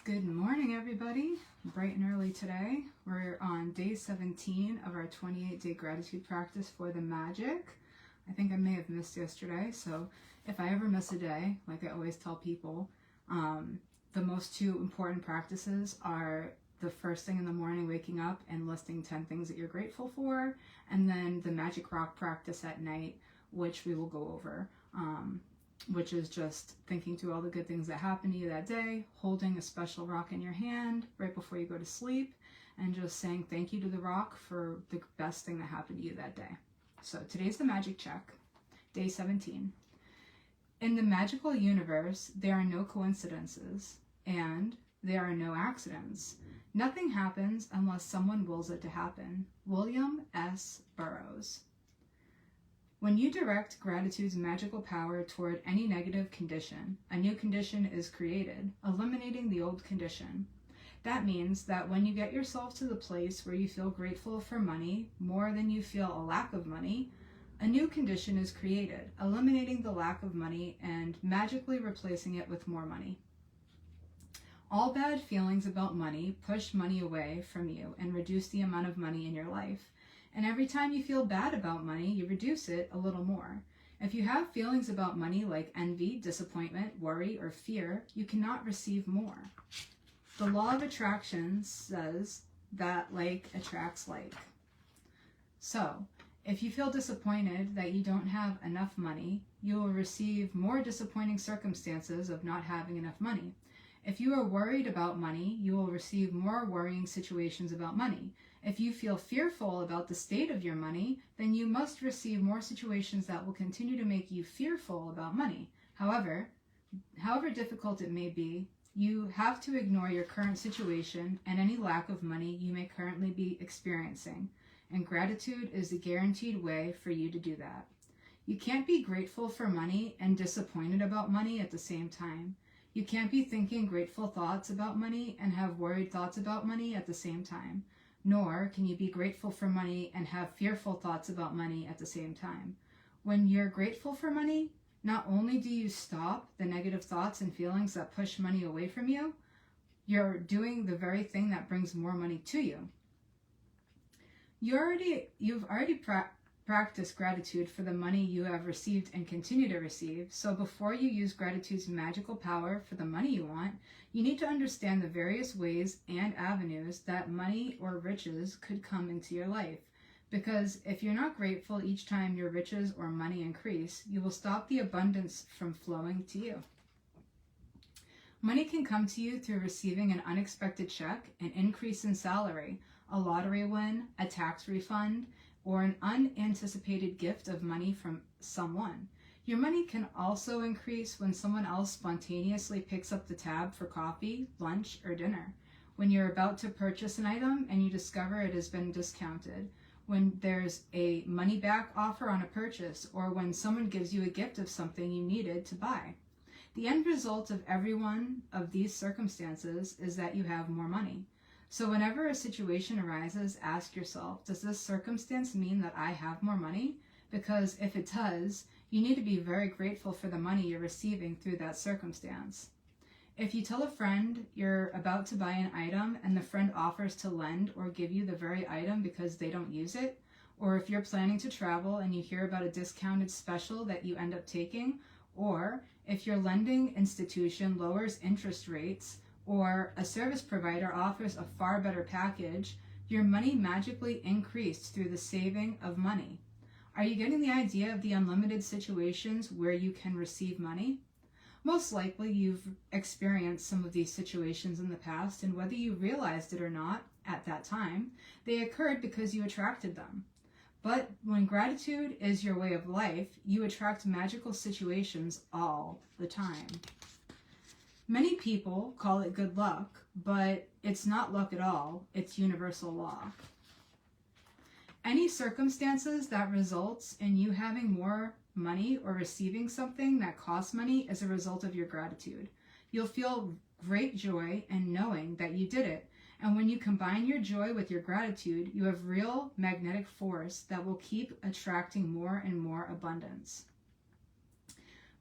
Good morning, everybody. Bright and early today. We're on day 17 of our 28-day gratitude practice for the magic. I think I may have missed yesterday, so if I ever miss a day, like I always tell people, the most two important practices are the first thing in the morning, waking up and listing 10 things that you're grateful for, and then the magic rock practice at night, which we will go over. Which is just thinking through all the good things that happened to you that day, holding a special rock in your hand right before you go to sleep, and just saying thank you to the rock for the best thing that happened to you that day. So today's the magic check, day 17. In the magical universe, there are no coincidences, and there are no accidents. Nothing happens unless someone wills it to happen. William S. Burroughs. When you direct gratitude's magical power toward any negative condition, a new condition is created, eliminating the old condition. That means that when you get yourself to the place where you feel grateful for money more than you feel a lack of money, a new condition is created, eliminating the lack of money and magically replacing it with more money. All bad feelings about money push money away from you and reduce the amount of money in your life. And every time you feel bad about money, you reduce it a little more. If you have feelings about money like envy, disappointment, worry, or fear, you cannot receive more. The law of attraction says that like attracts like. So, if you feel disappointed that you don't have enough money, you will receive more disappointing circumstances of not having enough money. If you are worried about money, you will receive more worrying situations about money. If you feel fearful about the state of your money, then you must receive more situations that will continue to make you fearful about money. However difficult it may be, you have to ignore your current situation and any lack of money you may currently be experiencing. And gratitude is the guaranteed way for you to do that. You can't be grateful for money and disappointed about money at the same time. You can't be thinking grateful thoughts about money and have worried thoughts about money at the same time. Nor can you be grateful for money and have fearful thoughts about money at the same time. When you're grateful for money, not only do you stop the negative thoughts and feelings that push money away from you, you're doing the very thing that brings more money to you. You've already practiced gratitude for the money you have received and continue to receive, so before you use gratitude's magical power for the money you want, you need to understand the various ways and avenues that money or riches could come into your life. Because if you're not grateful each time your riches or money increase, you will stop the abundance from flowing to you. Money can come to you through receiving an unexpected check, an increase in salary, a lottery win, a tax refund, or an unanticipated gift of money from someone. Your money can also increase when someone else spontaneously picks up the tab for coffee, lunch, or dinner. When you're about to purchase an item and you discover it has been discounted. When there's a money back offer on a purchase, or when someone gives you a gift of something you needed to buy. The end result of every one of these circumstances is that you have more money. So whenever a situation arises, ask yourself, does this circumstance mean that I have more money? Because if it does, you need to be very grateful for the money you're receiving through that circumstance. If you tell a friend you're about to buy an item and the friend offers to lend or give you the very item because they don't use it, or if you're planning to travel and you hear about a discounted special that you end up taking, or if your lending institution lowers interest rates, or a service provider offers a far better package, your money magically increased through the saving of money. Are you getting the idea of the unlimited situations where you can receive money? Most likely you've experienced some of these situations in the past, and whether you realized it or not at that time, they occurred because you attracted them. But when gratitude is your way of life, you attract magical situations all the time. Many people call it good luck, but it's not luck at all, it's universal law. Any circumstances that results in you having more money or receiving something that costs money is a result of your gratitude. You'll feel great joy in knowing that you did it. And when you combine your joy with your gratitude, you have real magnetic force that will keep attracting more and more abundance.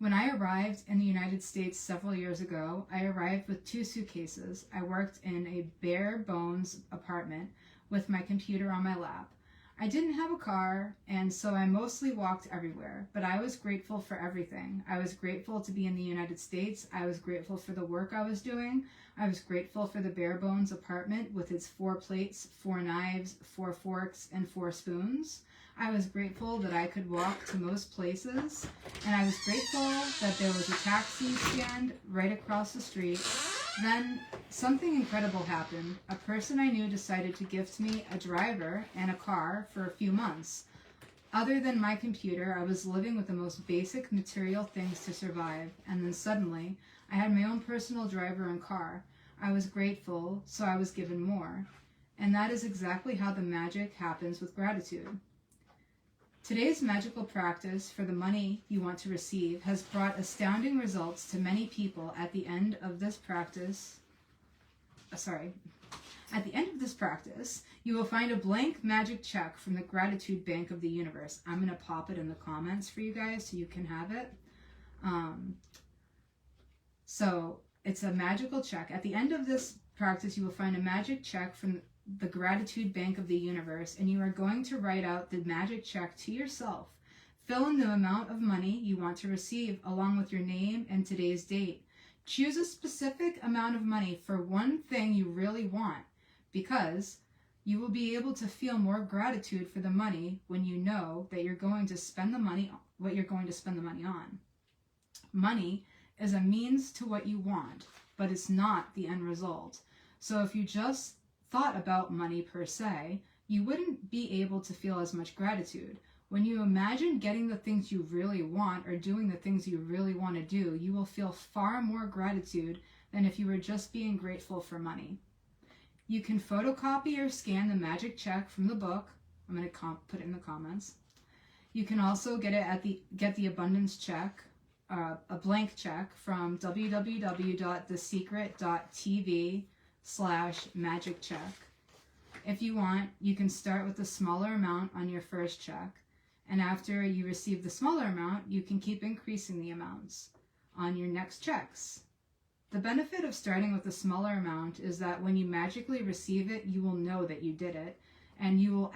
When I arrived in the United States several years ago, I arrived with 2 suitcases. I worked in a bare bones apartment with my computer on my lap. I didn't have a car, and so I mostly walked everywhere, but I was grateful for everything. I was grateful to be in the United States. I was grateful for the work I was doing. I was grateful for the bare bones apartment with its 4 plates, 4 knives, 4 forks, and 4 spoons. I was grateful that I could walk to most places, and I was grateful that there was a taxi stand right across the street. Then something incredible happened. A person I knew decided to gift me a driver and a car for a few months. Other than my computer, I was living with the most basic material things to survive, and then suddenly, I had my own personal driver and car. I was grateful, so I was given more. And that is exactly how the magic happens with gratitude. Today's magical practice for the money you want to receive has brought astounding results to many people. At the end of this practice, you will find a blank magic check from the Gratitude Bank of the Universe. I'm going to pop it in the comments for you guys so you can have it. So it's a magical check. At the end of this practice, you will find a magic check from the Gratitude Bank of the Universe, and you are going to write out the magic check to yourself. Fill in the amount of money you want to receive along with your name and today's date. Choose a specific amount of money for one thing you really want, because you will be able to feel more gratitude for the money when you know that you're going to spend the money, what you're going to spend the money on. Money is a means to what you want, but it's not the end result. So if you just thought about money per se, you wouldn't be able to feel as much gratitude. When you imagine getting the things you really want or doing the things you really want to do, you will feel far more gratitude than if you were just being grateful for money. You can photocopy or scan the magic check from the book. I'm going to put it in the comments. You can also get the abundance check, a blank check from www.thesecret.tv/magic check. If you want, you can start with a smaller amount on your first check, and after you receive the smaller amount, you can keep increasing the amounts on your next checks. The benefit of starting with a smaller amount is that when you magically receive it, you will know that you did it, and you will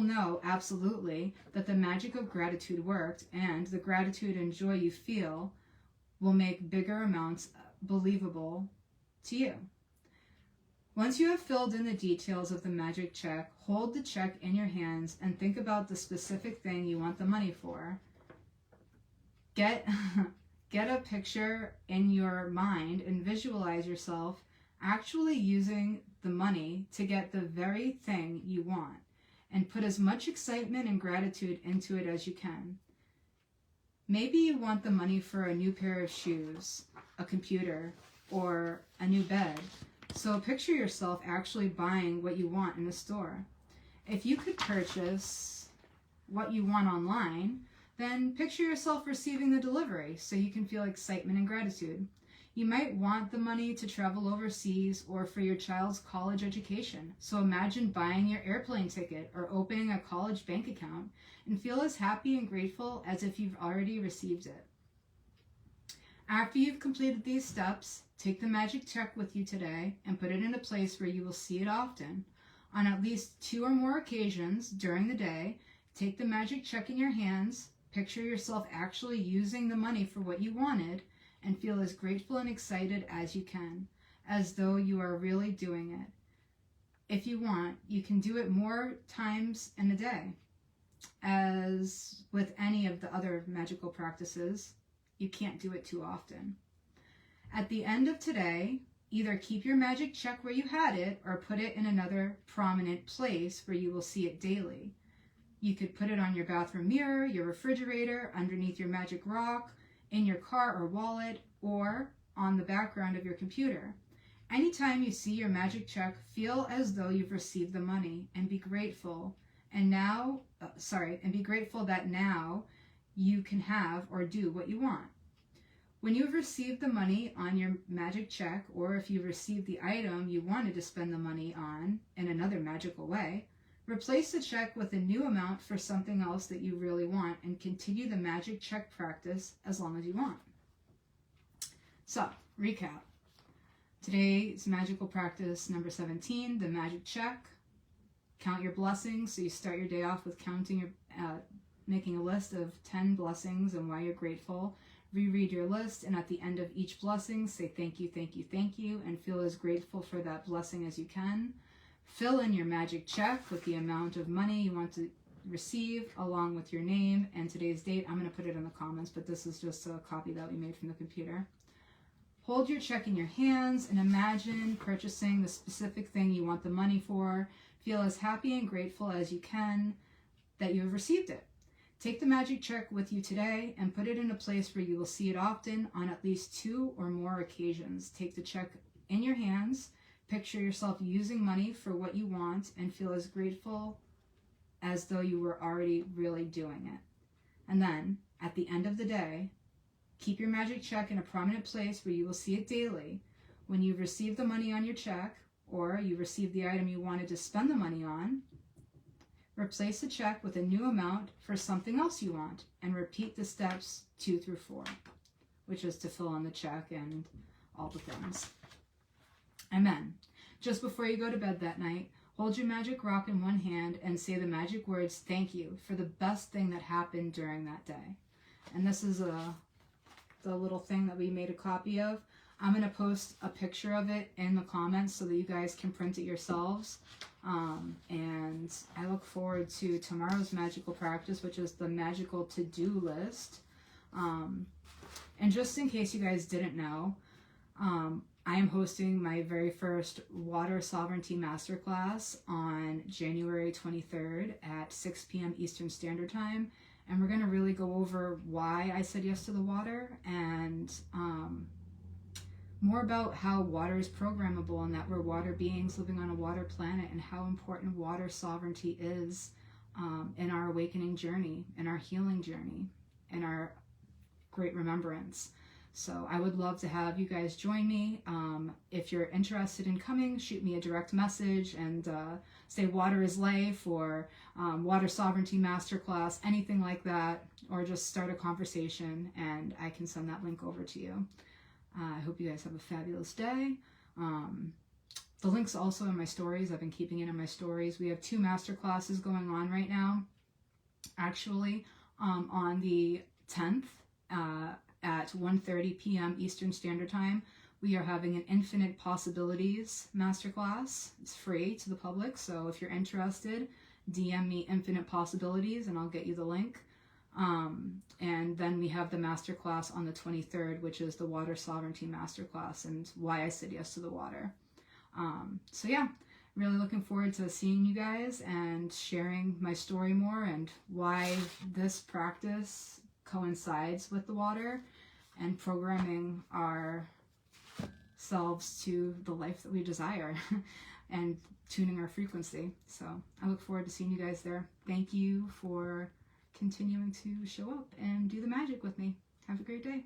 know absolutely that the magic of gratitude worked, and the gratitude and joy you feel will make bigger amounts believable to you. Once you have filled in the details of the magic check, hold the check in your hands and think about the specific thing you want the money for. Get a picture in your mind and visualize yourself actually using the money to get the very thing you want, and put as much excitement and gratitude into it as you can. Maybe you want the money for a new pair of shoes, a computer, or a new bed. So picture yourself actually buying what you want in a store. If you could purchase what you want online, then picture yourself receiving the delivery so you can feel excitement and gratitude. You might want the money to travel overseas or for your child's college education. So imagine buying your airplane ticket or opening a college bank account and feel as happy and grateful as if you've already received it. After you've completed these steps, take the magic check with you today and put it in a place where you will see it often. On at least 2 or more occasions during the day, take the magic check in your hands, picture yourself actually using the money for what you wanted, and feel as grateful and excited as you can, as though you are really doing it. If you want, you can do it more times in a day. As with any of the other magical practices, you can't do it too often. At the end of today, either keep your magic check where you had it or put it in another prominent place where you will see it daily. You could put it on your bathroom mirror, your refrigerator, underneath your magic rock, in your car or wallet, or on the background of your computer. Anytime you see your magic check, feel as though you've received the money and be grateful. And be grateful that now you can have or do what you want. When you've received the money on your magic check, or if you've received the item you wanted to spend the money on in another magical way, Replace the check with a new amount for something else that you really want and continue the magic check practice as long as you want. So, recap. Today's magical practice number 17, the magic check. Count your blessings. So you start your day off with making a list of 10 blessings and why you're grateful. Reread your list, and at the end of each blessing, say thank you, thank you, thank you, and feel as grateful for that blessing as you can. Fill in your magic check with the amount of money you want to receive, along with your name and today's date. I'm going to put it in the comments, but this is just a copy that we made from the computer. Hold your check in your hands and imagine purchasing the specific thing you want the money for. Feel as happy and grateful as you can that you have received it. Take the magic check with you today and put it in a place where you will see it often on at least 2 or more occasions. Take the check in your hands, picture yourself using money for what you want, and feel as grateful as though you were already really doing it. And then, at the end of the day, keep your magic check in a prominent place where you will see it daily. When you receive the money on your check, or you receive the item you wanted to spend the money on, replace the check with a new amount for something else you want, and repeat the steps 2 through 4, which is to fill in the check and all the things. Amen. Just before you go to bed that night, hold your magic rock in one hand and say the magic words, thank you, for the best thing that happened during that day. And this is the little thing that we made a copy of. I'm going to post a picture of it in the comments so that you guys can print it yourselves. And I look forward to tomorrow's magical practice, which is the magical to-do list. And just in case you guys didn't know, I am hosting my very first Water Sovereignty Masterclass on January 23rd at 6 p.m. Eastern Standard Time. And we're going to really go over why I said yes to the water and more about how water is programmable and that we're water beings living on a water planet and how important water sovereignty is in our awakening journey, in our healing journey, in our great remembrance. So I would love to have you guys join me. If you're interested in coming, shoot me a direct message and say water is life or water sovereignty masterclass, anything like that, or just start a conversation and I can send that link over to you. I hope you guys have a fabulous day. The link's also in my stories. I've been keeping it in my stories. We have 2 masterclasses going on right now. Actually, on the 10th at 1:30 p.m. Eastern Standard Time, we are having an Infinite Possibilities masterclass. It's free to the public, so if you're interested, DM me Infinite Possibilities and I'll get you the link. And then we have the masterclass on the 23rd, which is the Water Sovereignty Masterclass and why I said yes to the water. So yeah, really looking forward to seeing you guys and sharing my story more and why this practice coincides with the water and programming ourselves to the life that we desire and tuning our frequency. So I look forward to seeing you guys there. Thank you for continuing to show up and do the magic with me. Have a great day.